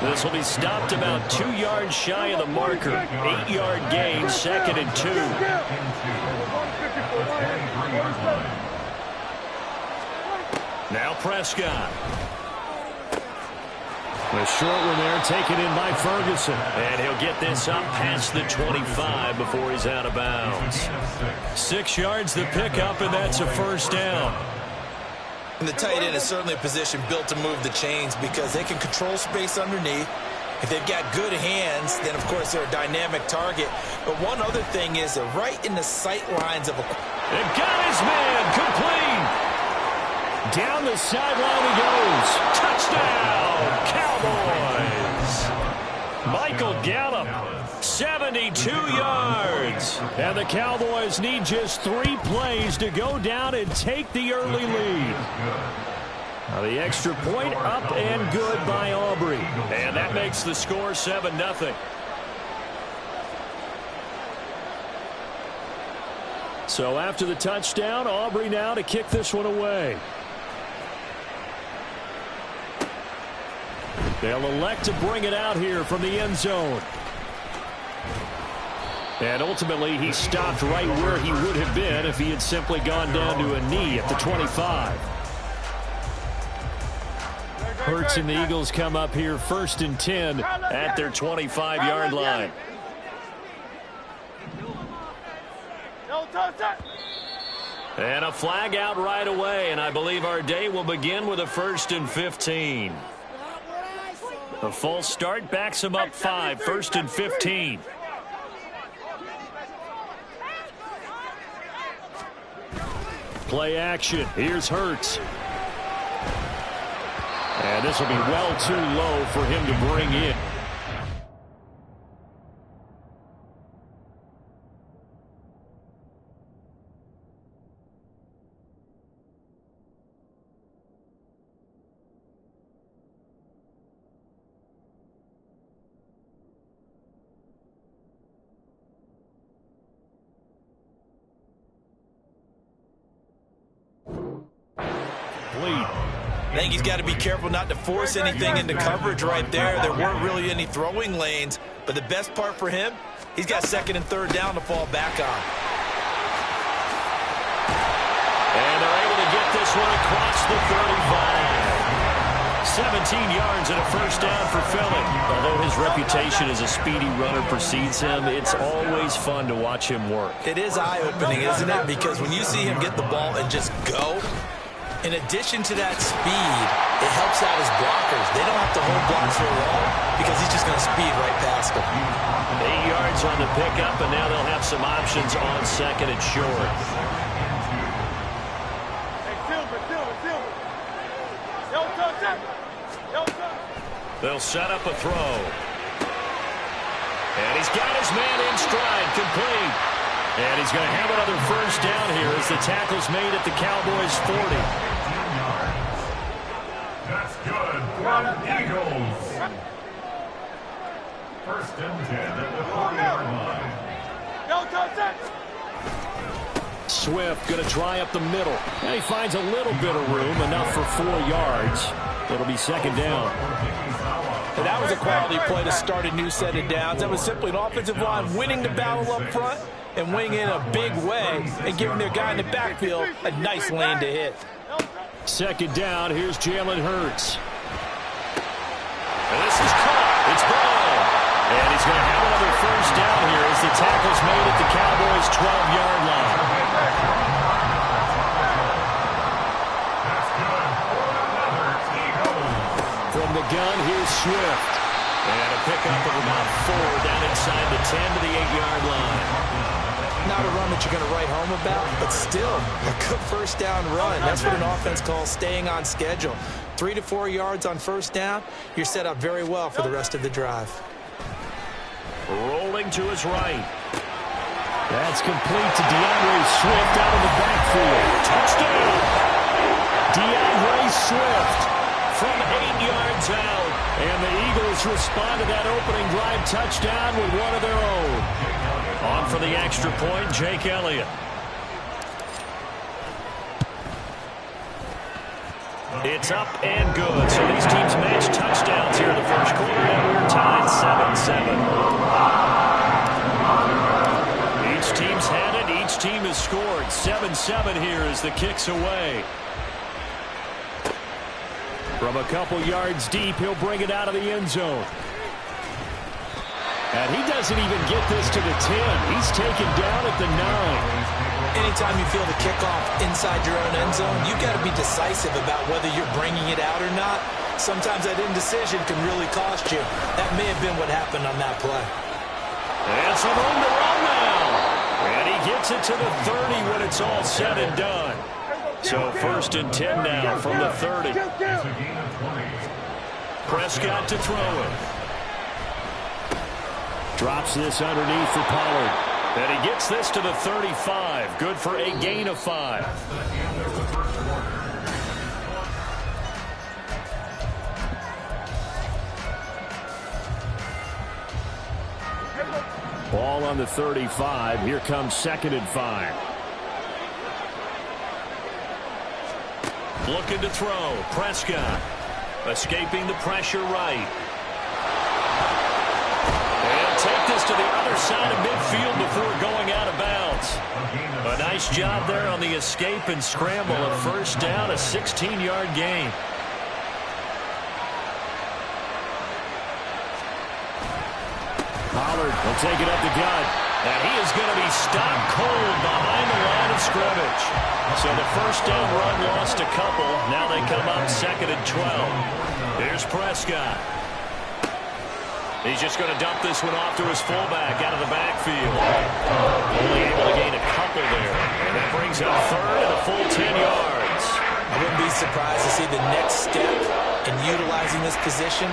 This will be stopped about 2 yards shy of the marker. 8-yard gain, 2nd and 2. Now Prescott. The short one there taken in by Ferguson. And he'll get this up past the 25 before he's out of bounds. 6 yards the pickup, and that's a first down. And the tight end is certainly a position built to move the chains because they can control space underneath. If they've got good hands, then, of course, they're a dynamic target. But one other thing is they're right in the sight lines of a... And got his man complete. Down the sideline he goes. Touchdown, Cowboys. Michael Gallup, 72 yards. And the Cowboys need just 3 plays to go down and take the early lead. Now the extra point up and good by Aubrey. And that makes the score 7-0. So after the touchdown, Aubrey now to kick this one away. They'll elect to bring it out here from the end zone. And ultimately, he stopped right where he would have been if he had simply gone down to a knee at the 25. Hurts and the Eagles come up here 1st and 10 at their 25-yard line. And a flag out right away, and I believe our day will begin with a 1st and 15. A false start backs him up 5, 1st and 15. Play action. Here's Hurts. And this will be well too low for him to bring in. I think he's got to be careful not to force anything into coverage right there. There weren't really any throwing lanes, but the best part for him, he's got 2nd and 3rd down to fall back on. And they're able to get this one across the 35. 17 yards and a first down for Philly. Although his reputation as a speedy runner precedes him, it's always fun to watch him work. It is eye-opening, isn't it? Because when you see him get the ball and just go, in addition to that speed, it helps out his blockers. They don't have to hold blocks for long because he's just going to speed right past them. 8 yards on the pickup, and now they'll have some options on 2nd and short. They'll set up a throw. And he's got his man in stride, complete. And he's going to have another first down here as the tackle's made at the Cowboys' 40. That's good for the Eagles. 1st and 10 at the 40-yard line. Swift going to try up the middle. And he finds a little bit of room, enough for 4 yards. It'll be 2nd down. And that was a quality play to start a new set of downs. That was simply an offensive line winning the battle up front and winning in a big way and giving their guy in the backfield a nice lane to hit. 2nd down, here's Jalen Hurts. And this is caught. It's ball. And he's going to have another first down here as the tackle's made at the Cowboys' 12-yard line. From the gun, here's Swift. And a pickup of about 4 down inside the 10 to the 8-yard line. Not a run that you're going to write home about, but still a good first down run. That's what an offense calls staying on schedule. 3 to 4 yards on first down, you're set up very well for the rest of the drive. Rolling to his right. That's complete to DeAndre Swift out of the backfield. Touchdown! DeAndre Swift from 8 yards out. And the Eagles respond to that opening drive touchdown with one of their own. On for the extra point, Jake Elliott. It's up and good. So these teams match touchdowns here in the first quarter. 7 here as the kick's away. From a couple yards deep, he'll bring it out of the end zone. And he doesn't even get this to the 10. He's taken down at the 9. Anytime you feel the kickoff inside your own end zone, you've got to be decisive about whether you're bringing it out or not. Sometimes that indecision can really cost you. That may have been what happened on that play. And some room to run now. And he gets it to the 30 when it's all said and done. So 1st and 10 now from the 30. Prescott to throw it. Drops this underneath for Pollard. And he gets this to the 35. Good for a gain of 5. Ball on the 35. Here comes 2nd and 5. Looking to throw. Prescott escaping the pressure right. And take this to the other side of midfield before going out of bounds. A nice job there on the escape and scramble. A 1st down, a 16-yard gain. Pollard will take it up the gut. And he is going to be stopped cold behind the line of scrimmage. So the 1st down run lost a couple. Now they come up 2nd and 12. Here's Prescott. He's just going to dump this one off to his fullback out of the backfield. Only able to gain a couple there. And that brings up 3rd and a full 10 yards. I wouldn't be surprised to see the next step in utilizing this position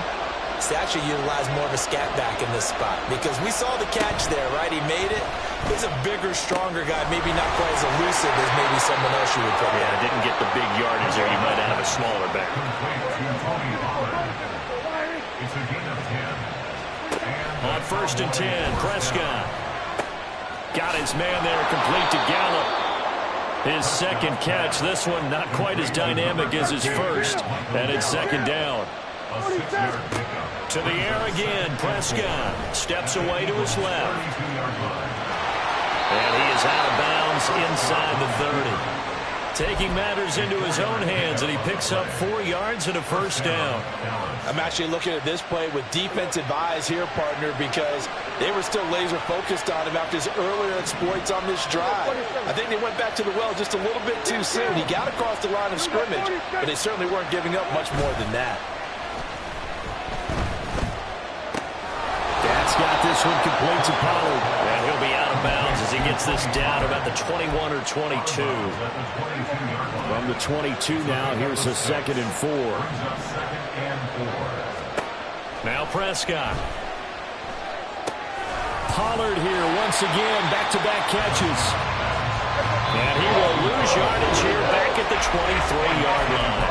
is to actually utilize more of a scat back in this spot. Because we saw the catch there, right? He made it. He's a bigger, stronger guy, maybe not quite as elusive as maybe someone else you would put. Yeah, didn't get the big yardage there. You might have a smaller back. It's a gain of 10. On 1st and 10, Prescott. Got his man there, complete to Gallup. His 2nd catch. This one not quite as dynamic as his 1st. And it's 2nd down. To the air again, Prescott. Steps away to his left. And he is out of bounds inside the 30. Taking matters into his own hands, and he picks up 4 yards and a 1st down. I'm actually looking at this play with defensive eyes here, partner, because they were still laser focused on him after his earlier exploits on this drive. I think they went back to the well just a little bit too soon. He got across the line of scrimmage, but they certainly weren't giving up much more than that. That's got this one complete to Pollard. And he'll be out of bounds as he gets this down about the 21 or 22. From the 22 now, here's a 2nd and 4. Now Prescott. Pollard here once again, back-to-back catches. And he will lose yardage here back at the 23-yard line.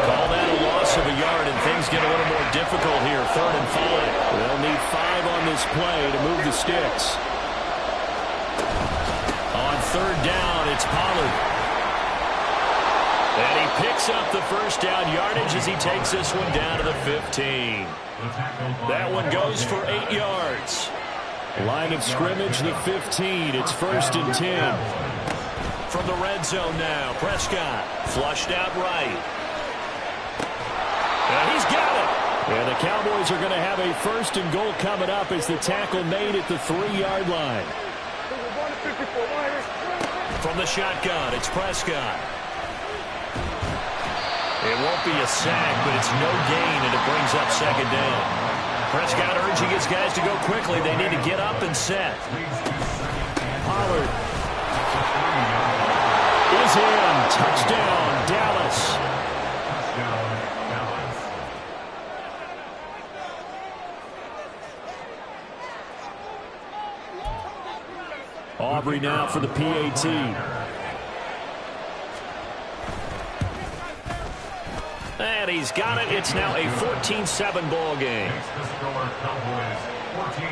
Call that a loss of a yard, and things get a little more difficult here. 3rd and 5. They'll need 5 on this play to move the sticks. On 3rd down, it's Pollard. And he picks up the 1st down yardage as he takes this one down to the 15. That one goes for 8 yards. Line of scrimmage, the 15. It's 1st and 10. From the red zone now, Prescott flushed out right. And he's got it. And the Cowboys are going to have a 1st and goal coming up as the tackle made at the 3-yard line. From the shotgun, it's Prescott. It won't be a sack, but it's no gain, and it brings up 2nd down. Prescott urging his guys to go quickly. They need to get up and set. Pollard is in. Touchdown, Dallas. Aubrey now for the PAT. And he's got it. It's now a 14-7 ball game. Cowboys 14,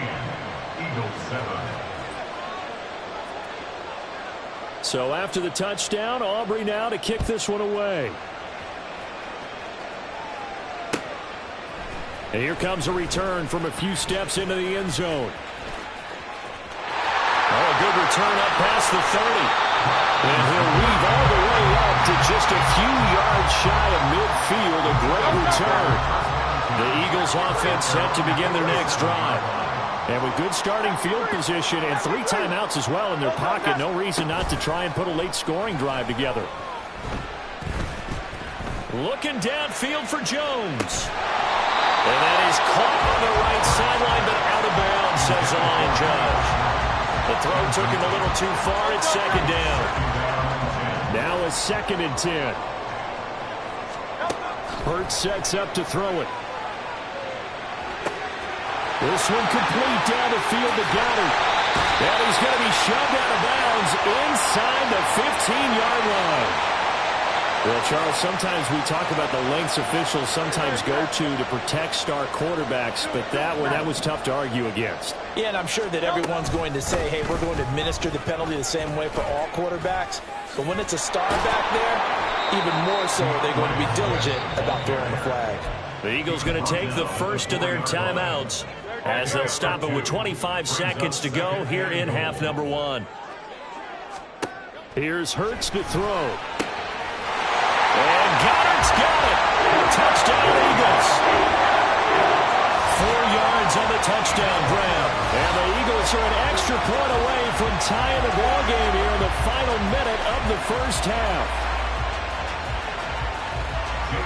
Eagles 7. So after the touchdown, Aubrey now to kick this one away. And here comes a return from a few steps into the end zone. Oh, a good return up past the 30. And he'll weave all the way up to just a few yards shy of midfield. A great return. The Eagles offense set to begin their next drive. And with good starting field position and 3 timeouts as well in their pocket, no reason not to try and put a late scoring drive together. Looking downfield for Jones. And that is caught on the right sideline, but out of bounds, says the line judge. The throw took him a little too far. It's second down. Now a 2nd and 10. Hurts sets up to throw it. This one complete down the field to Goddard. And he's going to be shoved out of bounds inside the 15-yard line. Well, Charles, sometimes we talk about the lengths officials sometimes go to protect star quarterbacks, but that was tough to argue against. Yeah, and I'm sure that everyone's going to say, hey, we're going to administer the penalty the same way for all quarterbacks. But when it's a star back there, even more so, they're going to be diligent about throwing the flag. The Eagles going to take the first of their timeouts as they'll stop it with 25 seconds to go here in half number 1. Here's Hurts to throw. And Goddard's got it. Touchdown, Eagles. 4 yards on the touchdown grab. And the Eagles are an extra point away from tying the ball game here in the final minute of the first half.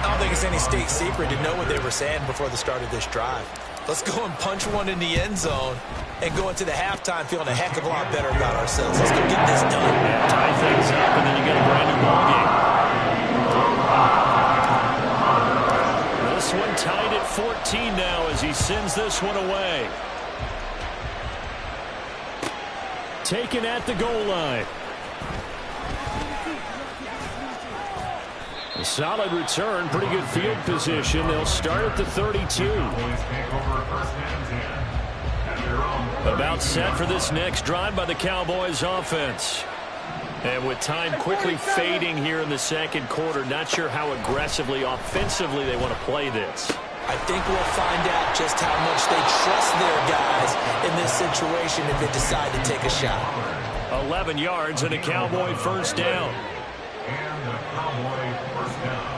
I don't think it's any state secret to know what they were saying before the start of this drive. Let's go and punch one in the end zone and go into the halftime feeling a heck of a lot better about ourselves. Let's go get this done. Yeah, tie things up, and then you get a brand new ball game. This one tied at 14 now as he sends this one away. Taken at the goal line. A solid return, pretty good field position. They'll start at the 32. About set for this next drive by the Cowboys offense. And with time quickly fading here in the second quarter, not sure how aggressively, offensively they want to play this. I think we'll find out just how much they trust their guys in this situation if they decide to take a shot. 11 yards and a Cowboy first down. And the Cowboy first down.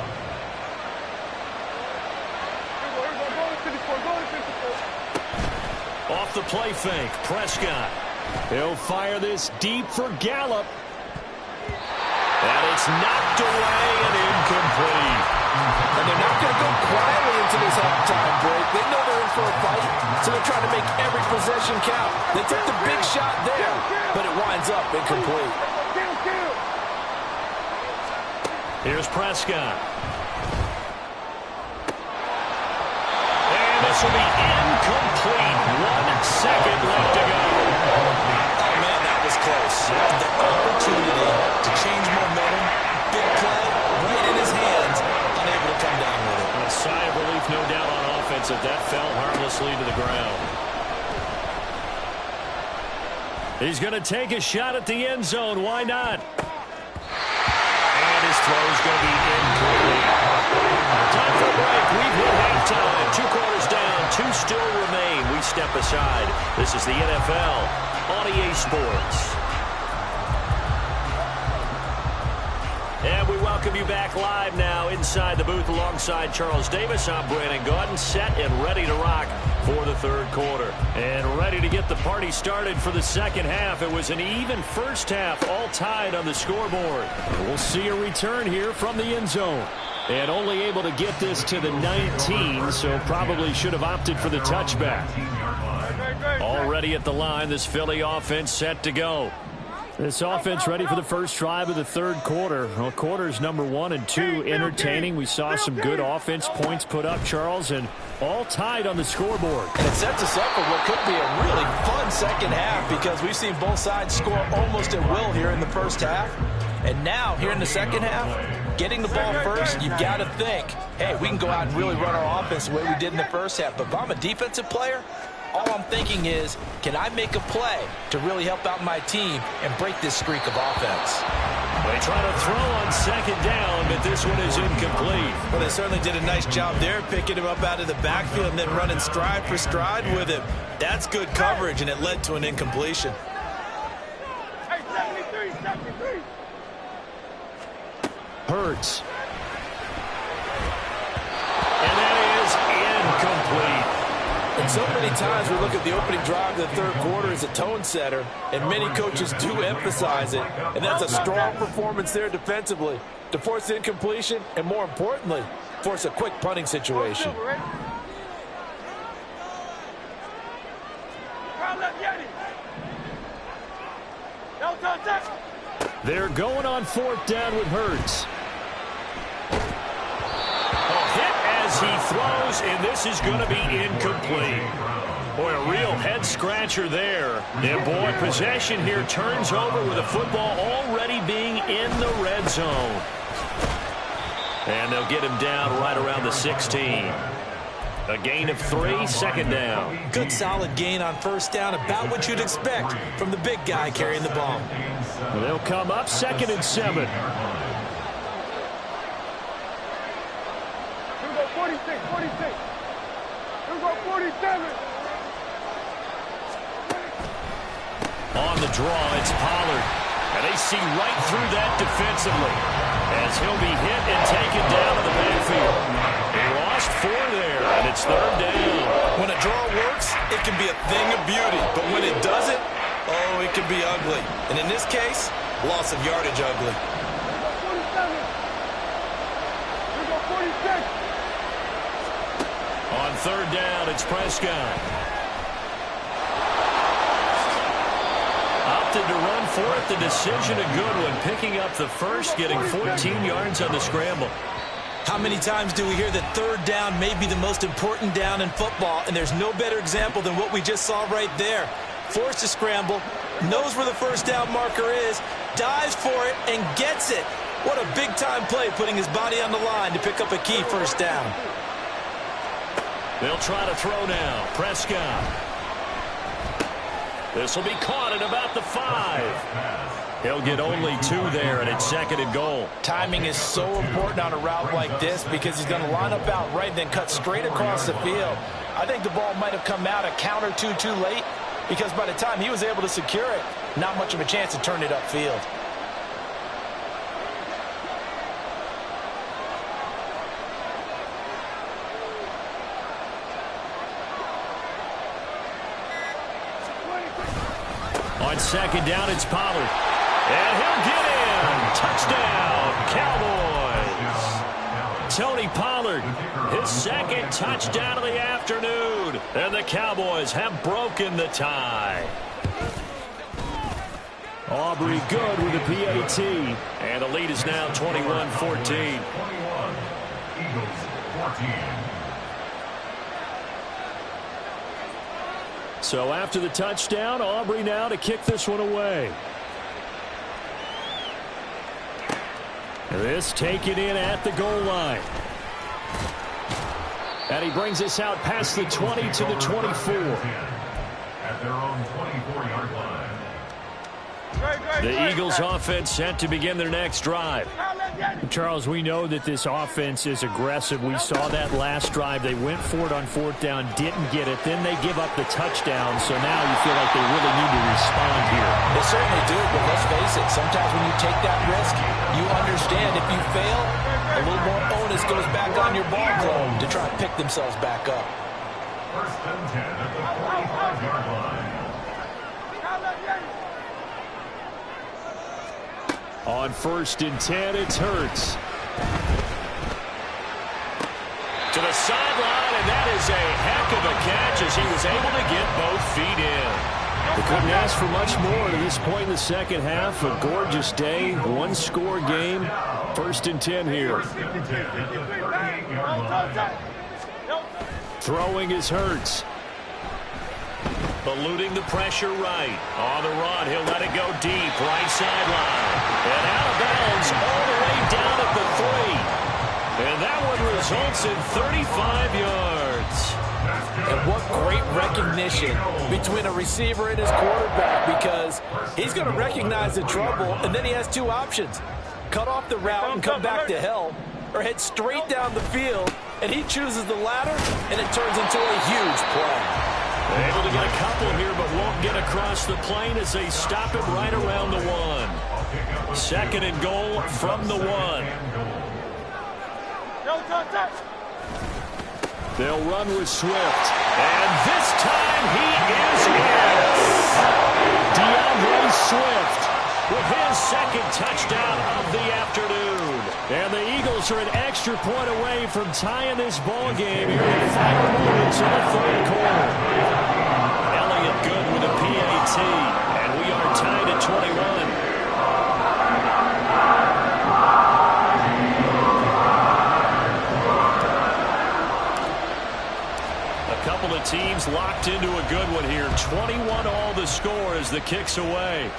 Off the play fake, Prescott. He'll fire this deep for Gallup. And it's knocked away and incomplete. And they're not going to go quietly into this halftime break. They know they're in for a fight, so they're trying to make every possession count. They took the big shot there, but it winds up incomplete. Here's Prescott. And this will be incomplete. 1 second left to go. Oh, man, that was close. The opportunity to change momentum, big play, right in his hands, unable to come down with it. A sigh of relief, no doubt, on offense if that fell harmlessly to the ground. He's going to take a shot at the end zone. Why not? And his throw's going to be incomplete. Time for a break. We've hit halftime. 2 quarters down. 2 still remain. We step aside. This is the NFL on EA Sports. And we welcome you back live now inside the booth alongside Charles Davis. I'm Brandon Gaudin, set and ready to rock for the third quarter. And ready to get the party started for the second half. It was an even first half, all tied on the scoreboard. We'll see a return here from the end zone. And only able to get this to the 19, so probably should have opted for the touchback. Already at the line, this Philly offense set to go. This offense ready for the first drive of the third quarter. Well, quarters number 1 and 2 entertaining. We saw some good offense points put up, Charles, and all tied on the scoreboard. And it sets us up for what could be a really fun second half because we've seen both sides score almost at will here in the first half. And now, here in the second half, getting the ball first, you've got to think, hey, we can go out and really run our offense the way we did in the first half. But if I'm a defensive player, all I'm thinking is, can I make a play to really help out my team and break this streak of offense? They try to throw on second down, but this one is incomplete. Well, they certainly did a nice job there, picking him up out of the backfield and then running stride for stride with him. That's good coverage, and it led to an incompletion. Hurts. And that is incomplete. And so many times we look at the opening drive of the third quarter as a tone setter, and many coaches do emphasize it. And that's a strong performance there defensively to force incompletion and, more importantly, force a quick punting situation. They're going on fourth down with Hurts. Hit as he throws, and this is going to be incomplete. Boy, a real head-scratcher there. And, boy, possession here turns over with the football already being in the red zone. And they'll get him down right around the 16. A gain of 3, second down. Good solid gain on first down, about what you'd expect from the big guy carrying the ball. They'll come up 2nd and 7. Here we go, 46, 46. Here we go, 47. On the draw, it's Pollard. And they see right through that defensively as he'll be hit and taken down in the backfield. They lost 4 there, and it's 3rd down. When a draw works, it can be a thing of beauty. But when it doesn't, oh, it can be ugly. And in this case, loss of yardage ugly. 47. Here we go, 46. On 3rd down, it's Prescott. Opted to run for it. The decision a good one. Picking up the first, getting 14 yards on the scramble. How many times do we hear that 3rd down may be the most important down in football? And there's no better example than what we just saw right there. Forced to scramble, knows where the first down marker is, dives for it, and gets it. What a big-time play, putting his body on the line to pick up a key first down. They'll try to throw now. Prescott. This will be caught at about the 5. He'll get only 2 there, and it's 2nd and goal. Timing is so important on a route like this because he's going to line up out right, then cut straight across the field. I think the ball might have come out a count or two too late because by the time he was able to secure it, not much of a chance to turn it upfield. On 2nd down, it's Pollard. And he'll get in. Touchdown, Cowboys. Tony Pollard, his 2nd touchdown of the afternoon. And the Cowboys have broken the tie. Aubrey good with the PAT. And the lead is now 21-14. 21. Eagles 14. So after the touchdown, Aubrey now to kick this one away. This taken in at the goal line. And he brings us out past the 20 to the 24. At their own 24-yard line. The Eagles offense set to begin their next drive. Charles, we know that this offense is aggressive. We saw that last drive. They went for it on 4th down, didn't get it. Then they give up the touchdown. So now you feel like they really need to respond here. They certainly do, but let's face it, sometimes when you take that risk, you understand if you fail, a little more onus goes back on your ball club to try and pick themselves back up. 1st and 10 at the 45-yard line. On 1st and 10, it's Hurts. To the sideline, and that is a heck of a catch as he was able to get both feet in. They couldn't ask for much more to this point in the second half. A gorgeous day, 1-score game. 1st and 10 here. 1st and 10 at the 38-yard line. Throwing is Hurts. Eluding the pressure right. On the run, he'll let it go deep. Right sideline. And out of bounds all the way down at the 3. And that one results in 35 yards. And what great recognition between a receiver and his quarterback, because he's going to recognize the trouble, and then he has 2 options. Cut off the route and come back to help, or head straight down the field, and he chooses the latter, and it turns into a huge play. Able to get a couple here, but won't get across the plane as they stop him right around the 1. Second and goal from the 1. They'll run with Swift. And this time he is in. DeAndre Swift with his second touchdown of the afternoon. And the Eagles are an extra point away from tying this ball game here in the final moments of the third quarter. Elliott good with a PAT. And we are tied at 21. Couple of teams locked into a good one here. 21 all the score as the kick's away.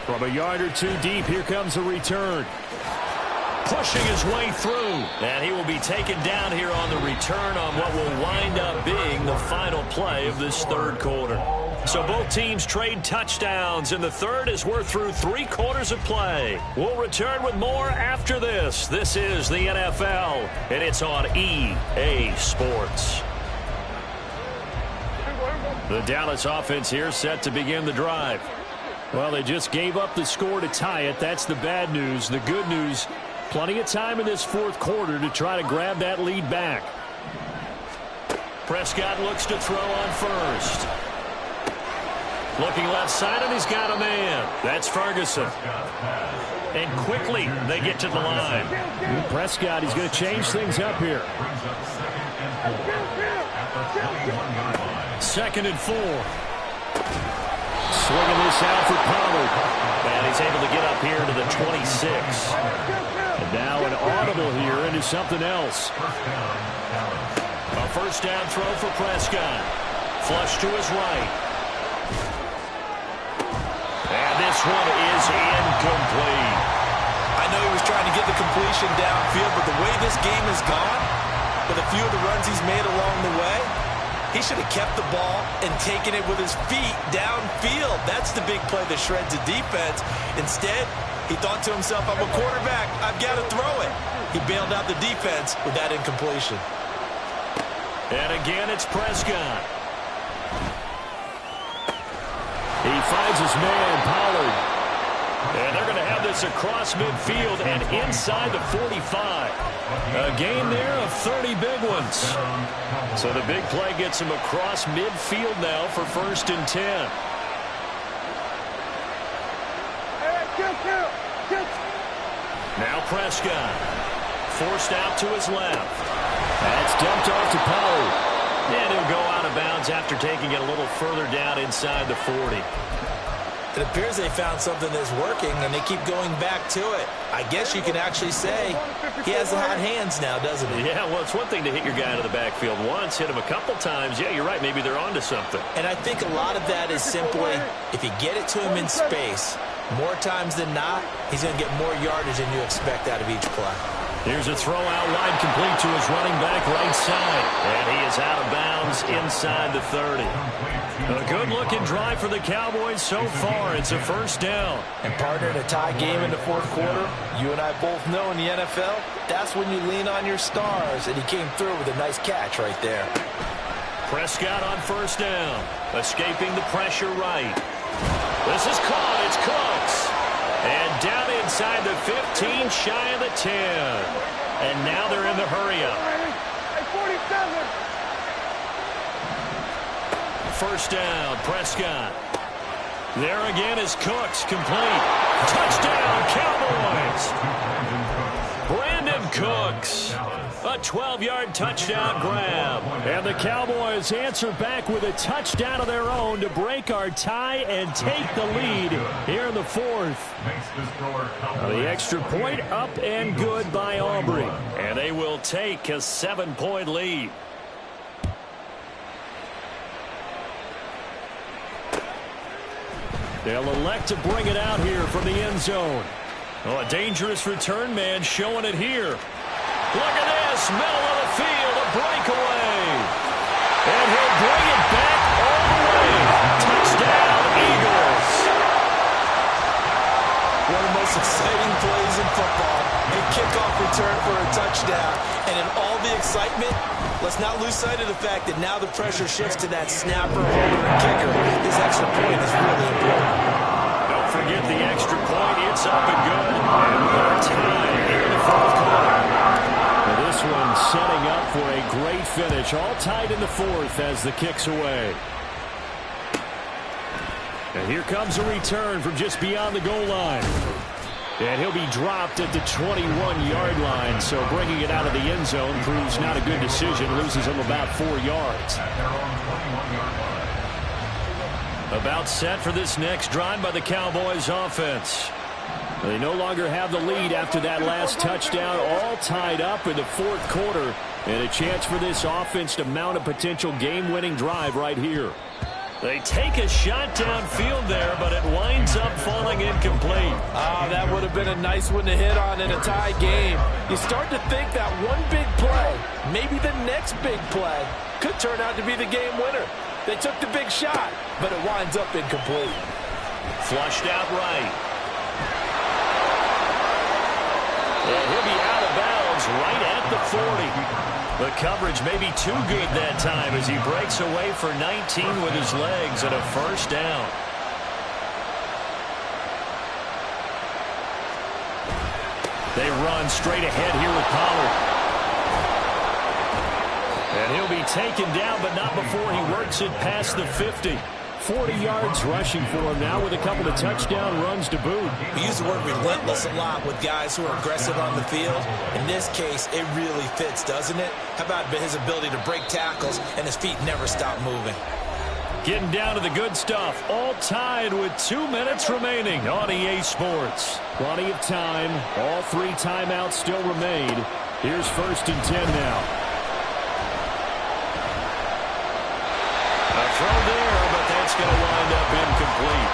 From a yard or two deep, here comes a return. Pushing his way through. And he will be taken down here on the return on what will wind up being the final play of this third quarter. So both teams trade touchdowns in the third as we're through 3 quarters of play. We'll return with more after this. This is the NFL, and it's on EA Sports. The Dallas offense here set to begin the drive. Well, they just gave up the score to tie it. That's the bad news. The good news, plenty of time in this fourth quarter to try to grab that lead back. Prescott looks to throw on first. Looking left side, and he's got a man. That's Ferguson. And quickly, they get to the line. Prescott, he's going to change things up here. Second and 4. Swinging this out for Pollard. And he's able to get up here to the 26. And now an audible here into something else. A first down throw for Prescott. Flush to his right. And this one is incomplete. I know he was trying to get the completion downfield, but the way this game has gone, with a few of the runs he's made along the way, he should have kept the ball and taken it with his feet downfield. That's the big play that shreds the defense. Instead, he thought to himself, I'm a quarterback, I've got to throw it. He bailed out the defense with that incompletion. And again, it's Prescott. He finds his man, Pollard. And they're going to have this across midfield and inside the 45. A gain there of 30 big ones. So the big play gets him across midfield now for 1st and 10. Now Prescott. Forced out to his left. That's dumped off to Pollard. And he'll go out of bounds after taking it a little further down inside the 40. It appears they found something that's working, and they keep going back to it. I guess you can actually say he has the hot hands now, doesn't he? Yeah, well, it's one thing to hit your guy out of the backfield once, hit him a couple times. Yeah, you're right. Maybe they're onto something. And I think a lot of that is simply if you get it to him in space, more times than not, he's going to get more yardage than you expect out of each play. Here's a throw out wide complete to his running back right side. And he is out of bounds inside the 30. A good-looking drive for the Cowboys so far. It's a first down. And partner, in a tie game in the fourth quarter, you and I both know in the NFL, that's when you lean on your stars. And he came through with a nice catch right there. Prescott on first down. Escaping the pressure right. This is caught. It's Cooks. And down inside the 15, shy of the 10. And now they're in the hurry-up. First down, Prescott. There again is Cooks, complete. Touchdown, Cowboys! Brandon Cooks. A 12-yard touchdown grab. And the Cowboys answer back with a touchdown of their own to break our tie and take the lead here in the fourth. The extra point up and good by Aubrey. And they will take a 7-point lead. They'll elect to bring it out here from the end zone. Oh, a dangerous return man showing it here. Look at this, middle of the field, a breakaway. And he'll bring it back all the way. Touchdown, Eagles. One of the most exciting plays in football. A kickoff return for a touchdown. And in all the excitement, let's not lose sight of the fact that now the pressure shifts to that snapper, holder, and kicker. This extra point is really important. Don't forget get the extra point. It's up and good. And we're tied here in the fourth quarter. Well, this one setting up for a great finish. All tied in the fourth as the kick's away. And here comes a return from just beyond the goal line. And he'll be dropped at the 21-yard line. So bringing it out of the end zone proves not a good decision. Loses him about 4 yards. About set for this next drive by the Cowboys offense. They no longer have the lead after that last touchdown. All tied up in the fourth quarter. And a chance for this offense to mount a potential game-winning drive right here. They take a shot downfield there, but it winds up falling incomplete. That would have been a nice one to hit on in a tie game. You start to think that one big play, maybe the next big play, could turn out to be the game winner. They took the big shot, but it winds up incomplete. Flushed out right. And he'll be out of bounds right at the 40. The coverage may be too good that time as he breaks away for 19 with his legs and a first down. They run straight ahead here with Pollard. And he'll be taken down, but not before he works it past the 50. 40 yards rushing for him now with a couple of touchdown runs to boot. We use the word relentless a lot with guys who are aggressive on the field. In this case, it really fits, doesn't it? How about his ability to break tackles and his feet never stop moving? Getting down to the good stuff. All tied with 2 minutes remaining on EA Sports. Plenty of time. All 3 timeouts still remain. Here's 1st and 10 now. A throw there, but that's going to wind up incomplete.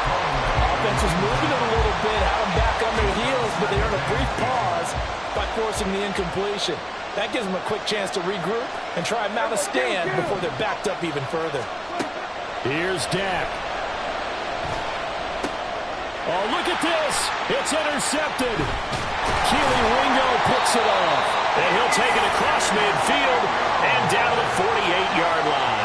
Offense was moving it a little bit, had them back on their heels, but they earned a brief pause by forcing the incompletion. That gives them a quick chance to regroup and try and mount a stand before they're backed up even further. Here's Dak. Oh, look at this. It's intercepted. Keely Ringo picks it off. And he'll take it across midfield and down the 48-yard line.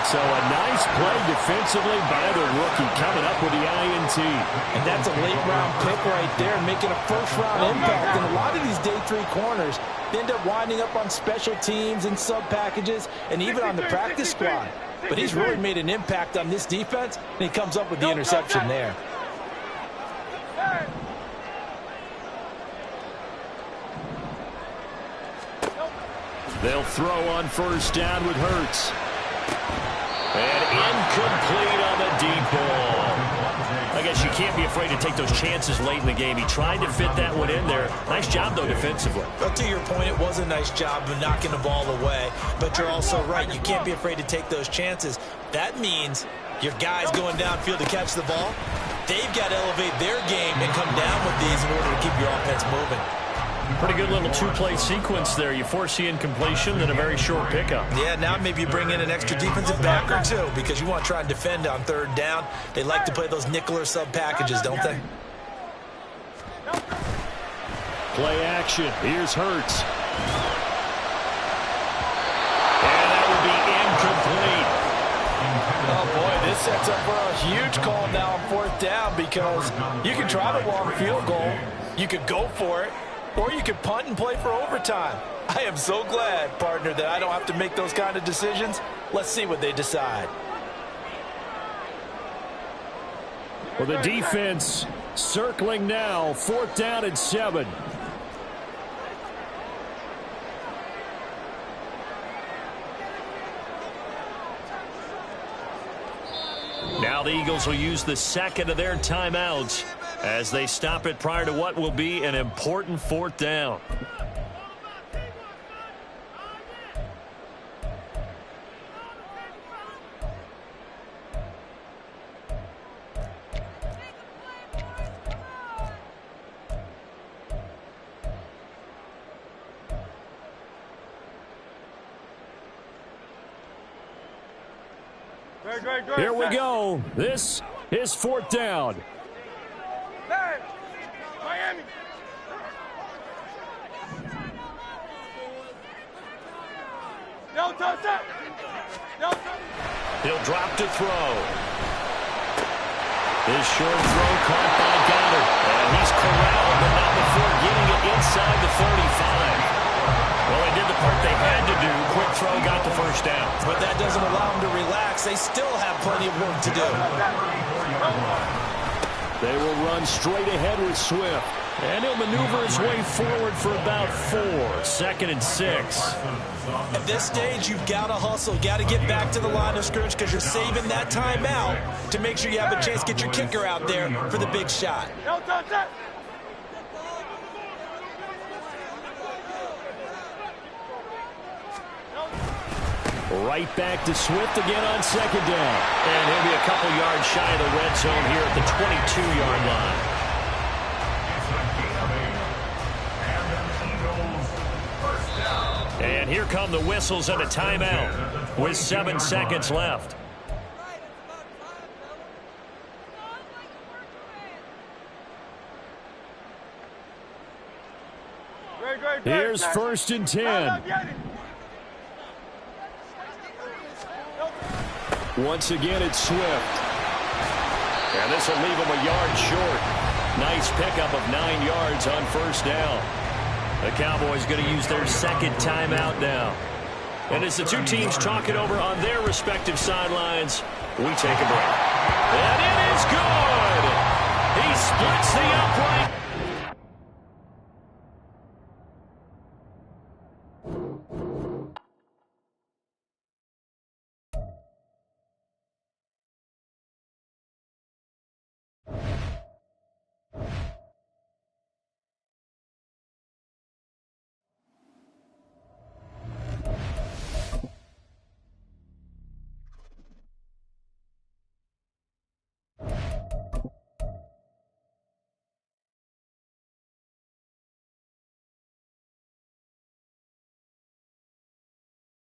So a nice play defensively by the rookie coming up with the INT. And that's a late-round pick right there, making a first-round impact. And a lot of these day 3 corners end up winding up on special teams and sub-packages and even on the practice squad. But he's really made an impact on this defense, and he comes up with the interception there. They'll throw on first down with Hurts. And incomplete on the deep ball. I guess you can't be afraid to take those chances late in the game. He tried to fit that one in there. Nice job, though, defensively. But to your point, it was a nice job of knocking the ball away. But you're also right. You can't be afraid to take those chances. That means your guys going downfield to catch the ball, they've got to elevate their game and come down with these in order to keep your offense moving. Pretty good little 2-play sequence there. You force the incompletion, then a very short pickup. Yeah, now maybe you bring in an extra defensive back or two because you want to try and defend on 3rd down. They like to play those nickel or sub packages, don't they? Play action. Here's Hurts. And that will be incomplete. Oh, boy, this sets up for a huge call now on 4th down because you can try the long field goal. You could go for it. Or you could punt and play for overtime. I am so glad, partner, that I don't have to make those kind of decisions. Let's see what they decide. Well, the defense circling now. 4th down and 7. Now the Eagles will use the 2nd of their timeouts as they stop it prior to what will be an important 4th down. Here we go. This is 4th down. Miami. No touchdown. He'll drop to throw. His short throw caught by Goddard. And he's corralled, but not before getting it inside the 35. Well, they did the part they had to do. Quick throw got the first down. But that doesn't allow them to relax. They still have plenty of work to do. They will run straight ahead with Swift. And he'll maneuver his way forward for about 4. 2nd and 6. At this stage, you've got to hustle. Got to get back to the line of scrimmage because you're saving that timeout to make sure you have a chance to get your kicker out there for the big shot. Right back to Swift again on 2nd down. And he'll be a couple yards shy of the red zone here at the 22-yard line. And here come the whistles and a timeout with 7 seconds left. Here's 1st and 10. Once again, it's Swift. And this will leave him a yard short. Nice pickup of 9 yards on 1st down. The Cowboys going to use their 2nd timeout now. And as the two teams talk it over on their respective sidelines, we take a break. And it is good! He splits the upright.